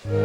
Hello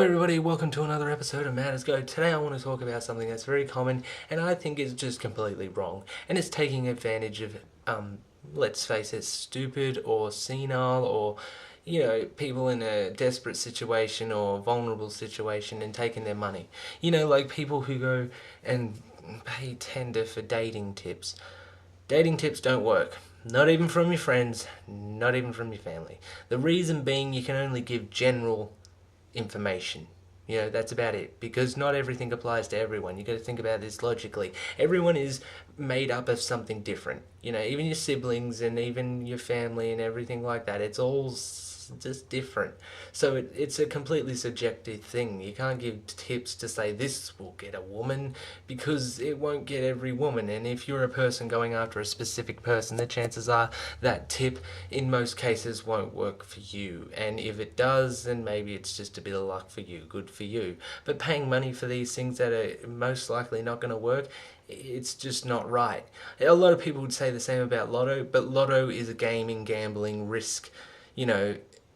everybody, welcome to another episode of Matters Go. Today I want to talk about something that's very common and I think is just completely wrong. And it's taking advantage of, let's face it, stupid or senile or, people in a desperate situation or vulnerable situation and taking their money. Like people who go and pay tender for dating tips. Dating tips don't work. Not even from your friends, not even from your family. The reason being you can only give general information. That's about it. Because not everything applies to everyone. You got to think about this logically. Everyone is made up of something different. Even your siblings and even your family and everything like that. It's all just different. So it's a completely subjective thing. You can't give tips to say this will get a woman because it won't get every woman. And if you're a person going after a specific person, the chances are that tip in most cases won't work for you. And if it does, then maybe it's just a bit of luck for you. Good for you. But paying money for these things that are most likely not going to work, it's just not right. A lot of people would say the same about Lotto, but Lotto is a gambling risk.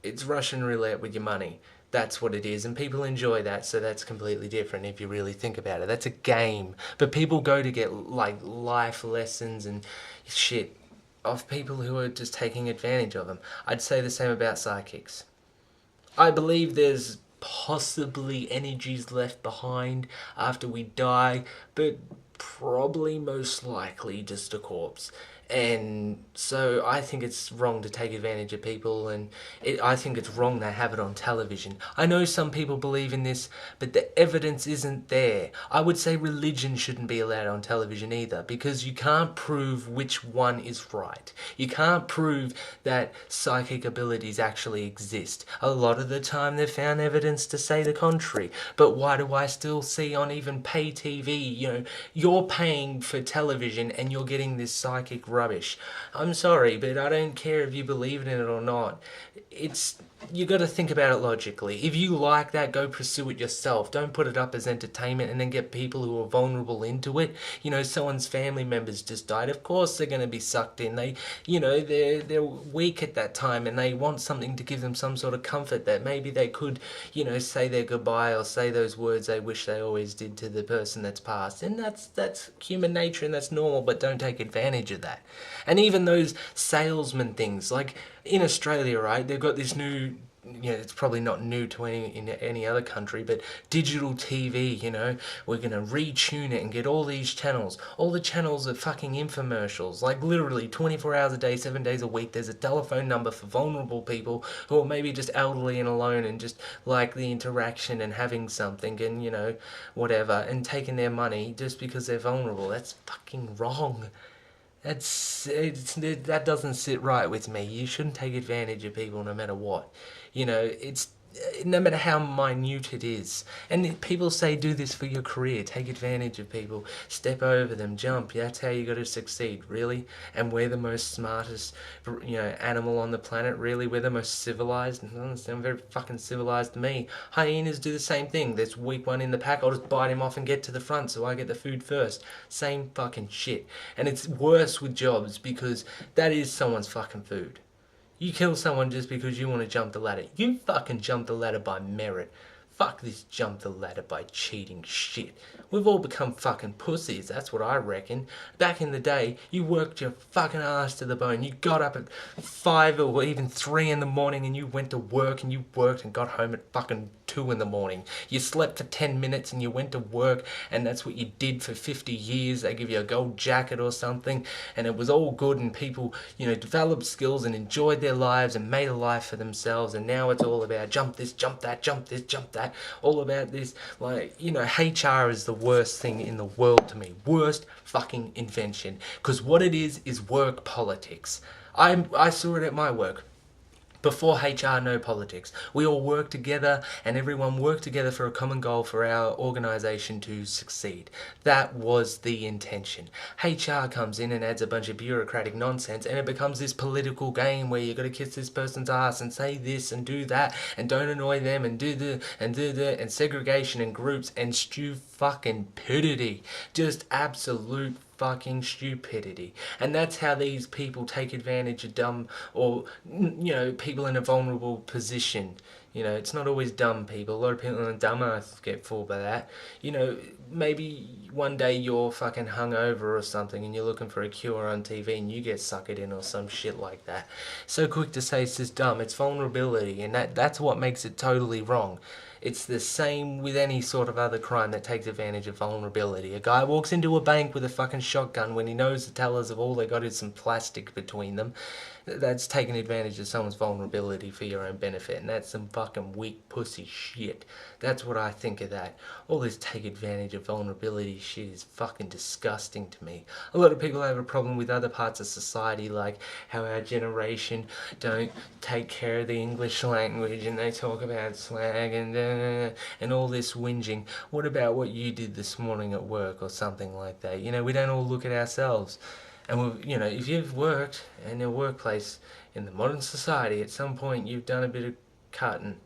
It's Russian roulette with your money. That's what it is, and people enjoy that, so that's completely different if you really think about it. That's a game. But people go to get like life lessons and shit off people who are just taking advantage of them. I'd say the same about psychics. I believe there's possibly energies left behind after we die, but probably most likely just a corpse. And so I think it's wrong to take advantage of people, and I think it's wrong to have it on television. I know some people believe in this, but the evidence isn't there. I would say religion shouldn't be allowed on television either, because you can't prove which one is right. You can't prove that psychic abilities actually exist. A lot of the time they've found evidence to say the contrary. But why do I still see on even pay TV, you're paying for television and you're getting this psychic rubbish? I'm sorry, but I don't care if you believe in it or not. You got to think about it logically. If you like that, go pursue it yourself. Don't put it up as entertainment and then get people who are vulnerable into it. Someone's family members just died. Of course they're going to be sucked in. They're weak at that time and they want something to give them some sort of comfort that maybe they could, say their goodbye or say those words they wish they always did to the person that's passed. And that's human nature and that's normal, but don't take advantage of that. And even those salesman things, like in Australia, right, they've got this new, it's probably not new to any other country, but digital TV, we're going to retune it and get all these channels. All the channels are fucking infomercials. Like literally 24 hours a day, 7 days a week, there's a telephone number for vulnerable people who are maybe just elderly and alone and just like the interaction and having something and, whatever, and taking their money just because they're vulnerable. That's fucking wrong. That doesn't sit right with me. You shouldn't take advantage of people no matter what. It's no matter how minute it is. And people say do this for your career. Take advantage of people. Step over them. Jump. That's how you got to succeed. Really? And we're the most smartest, animal on the planet. Really? We're the most civilized. It doesn't sound very fucking civilized to me. Hyenas do the same thing. There's a weak one in the pack. I'll just bite him off and get to the front so I get the food first. Same fucking shit. And it's worse with jobs because that is someone's fucking food. You kill someone just because you want to jump the ladder. You fucking jump the ladder by merit. Fuck this jump the ladder by cheating shit. We've all become fucking pussies, that's what I reckon. Back in the day, you worked your fucking ass to the bone. You got up at 5 or even 3 in the morning and you went to work and you worked and got home at fucking 2 in the morning. You slept for 10 minutes and you went to work and that's what you did for 50 years. They give you a gold jacket or something and it was all good and people, developed skills and enjoyed their lives and made a life for themselves, and now it's all about jump this, jump that, jump this, jump that. All about this, HR is the worst thing in the world to me. Worst fucking invention. Because what it is work politics. I saw it at my work. Before HR, no politics. We all work together and everyone worked together for a common goal for our organisation to succeed. That was the intention. HR comes in and adds a bunch of bureaucratic nonsense and it becomes this political game where you got to kiss this person's ass and say this and do that and don't annoy them and do the and segregation and groups and fucking stupidity. Just absolute fucking stupidity. And that's how these people take advantage of dumb or people in a vulnerable position. It's not always dumb people. A lot of people in dumb earth get fooled by that. Maybe one day you're fucking hungover or something and you're looking for a cure on TV and you get suckered in or some shit like that. So quick to say it's just dumb. It's vulnerability, and that's what makes it totally wrong. It's the same with any sort of other crime that takes advantage of vulnerability. A guy walks into a bank with a fucking shotgun when he knows the tellers have all they got is some plastic between them. That's taking advantage of someone's vulnerability for your own benefit, and that's some fucking weak pussy shit. That's what I think of that. All this take advantage of vulnerability shit is fucking disgusting to me. A lot of people have a problem with other parts of society, like how our generation don't take care of the English language and they talk about slang and all this whinging. What about what you did this morning at work or something like that? We don't all look at ourselves. And if you've worked in a workplace in the modern society, at some point you've done a bit of cutting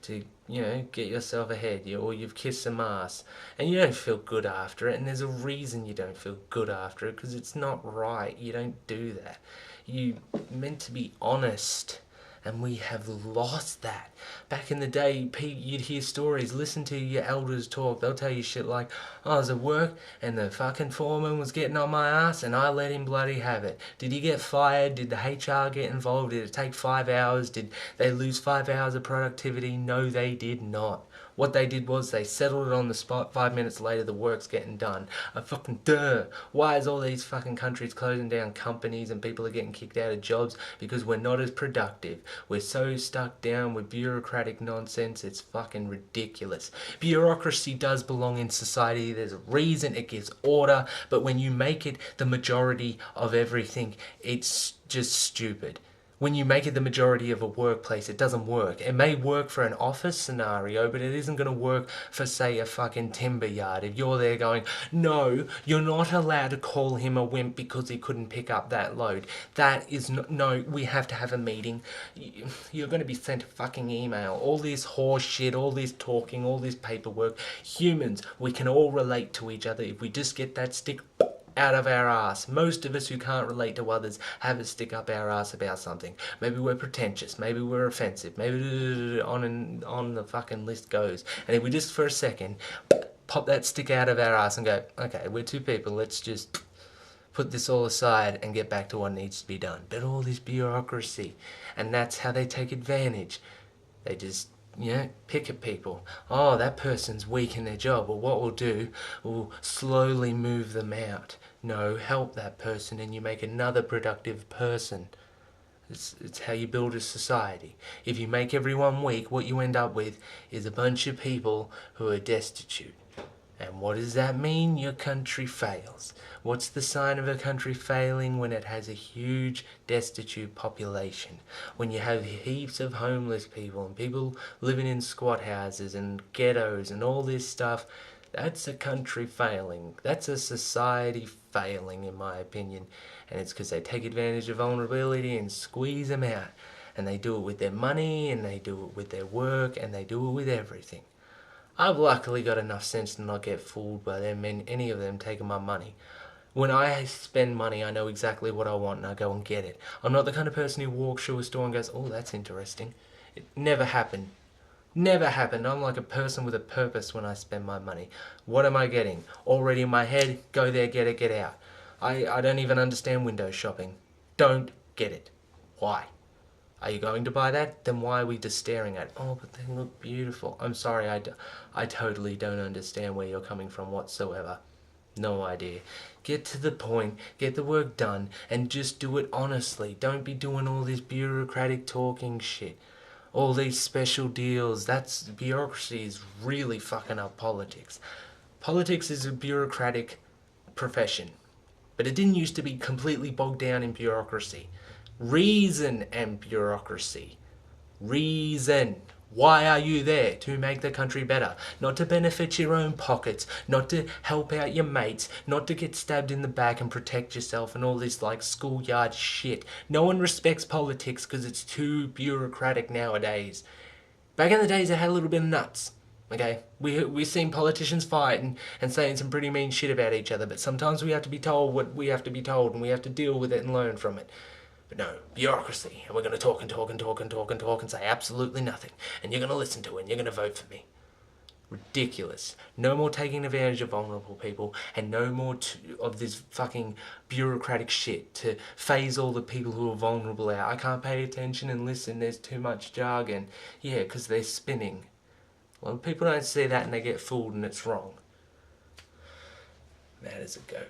to, get yourself ahead, or you've kissed some ass, and you don't feel good after it, and there's a reason you don't feel good after it, because it's not right. You don't do that. You're meant to be honest. And we have lost that. Back in the day, you'd hear stories, listen to your elders talk. They'll tell you shit like, I was at work and the fucking foreman was getting on my ass and I let him bloody have it. Did he get fired? Did the HR get involved? Did it take 5 hours? Did they lose 5 hours of productivity? No, they did not. What they did was they settled it on the spot. 5 minutes later, the work's getting done. Fucking duh. Why is all these fucking countries closing down companies and people are getting kicked out of jobs? Because we're not as productive. We're so stuck down with bureaucratic nonsense, it's fucking ridiculous. Bureaucracy does belong in society. There's a reason it gives order, but when you make it the majority of everything, it's just stupid. When you make it the majority of a workplace, it doesn't work. It may work for an office scenario, but it isn't going to work for, say, a fucking timber yard. If you're there going, no, you're not allowed to call him a wimp because he couldn't pick up that load. That is no, we have to have a meeting. You're going to be sent a fucking email. All this horse shit, all this talking, all this paperwork. Humans, we can all relate to each other if we just get that stick out of our ass. Most of us who can't relate to others have a stick up our ass about something. Maybe we're pretentious, maybe we're offensive, maybe on the fucking list goes. And if we just for a second pop that stick out of our ass and go, okay, we're two people, let's just put this all aside and get back to what needs to be done. But all this bureaucracy, and that's how they take advantage. They just pick at people. Oh, that person's weak in their job. Well, what we'll do, we'll slowly move them out. No, help that person and you make another productive person. It's how you build a society. If you make everyone weak, what you end up with is a bunch of people who are destitute. And what does that mean? Your country fails. What's the sign of a country failing? When it has a huge destitute population. When you have heaps of homeless people and people living in squat houses and ghettos and all this stuff. That's a country failing. That's a society failing, in my opinion. And it's because they take advantage of vulnerability and squeeze them out. And they do it with their money, and they do it with their work, and they do it with everything. I've luckily got enough sense to not get fooled by them and any of them taking my money. When I spend money, I know exactly what I want and I go and get it. I'm not the kind of person who walks through a store and goes, oh, that's interesting. It never happened. Never happened. I'm like a person with a purpose when I spend my money. What am I getting? Already in my head, go there, get it, get out. I don't even understand window shopping. Don't get it. Why? Are you going to buy that? Then why are we just staring at it? Oh, but they look beautiful. I'm sorry, I totally don't understand where you're coming from whatsoever. No idea. Get to the point, get the work done, and just do it honestly. Don't be doing all this bureaucratic talking shit. All these special deals, bureaucracy is really fucking up politics. Politics is a bureaucratic profession, but it didn't used to be completely bogged down in bureaucracy. Reason and bureaucracy. Reason. Why are you there? To make the country better. Not to benefit your own pockets. Not to help out your mates. Not to get stabbed in the back and protect yourself and all this like schoolyard shit. No one respects politics because it's too bureaucratic nowadays. Back in the days, it had a little bit of nuts. Okay, we've seen politicians fight and saying some pretty mean shit about each other, but sometimes we have to be told what we have to be told and we have to deal with it and learn from it. But no, bureaucracy, and we're going to talk and talk and talk and talk and talk and say absolutely nothing, and you're going to listen to it and you're going to vote for me. Ridiculous. No more taking advantage of vulnerable people, and no more of this fucking bureaucratic shit to phase all the people who are vulnerable out. I can't pay attention and listen, there's too much jargon. Yeah, because they're spinning. A lot of people don't see that and they get fooled and it's wrong. Mad as a goat.